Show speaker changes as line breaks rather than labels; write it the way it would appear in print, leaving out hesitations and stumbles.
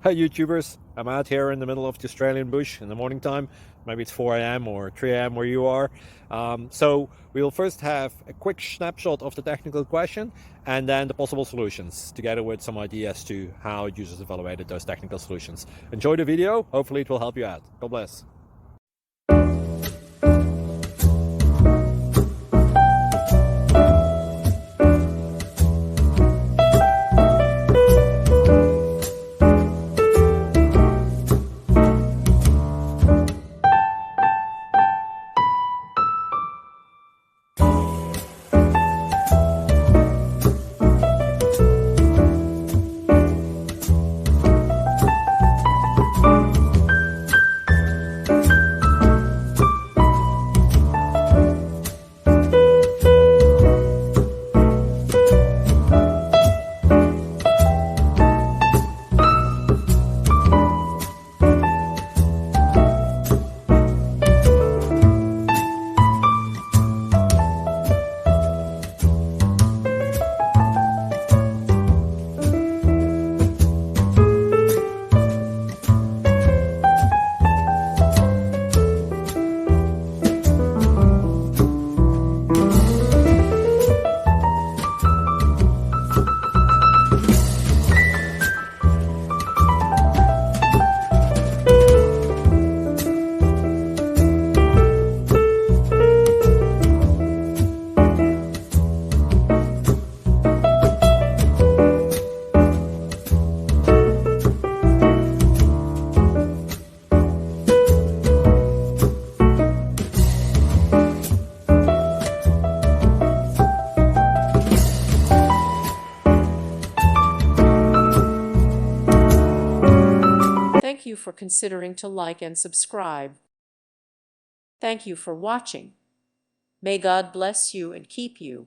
Hi YouTubers, I'm out here in the middle of the Australian bush in the morning time. Maybe it's 4 a.m. or 3 a.m. where you are. So we'll first have a quick snapshot of the technical question and then the possible solutions, together with some ideas to how users evaluated those technical solutions. Enjoy the video, hopefully it will help you out. God bless.
Thank you for considering to like and subscribe. Thank you for watching. May God bless you and keep you.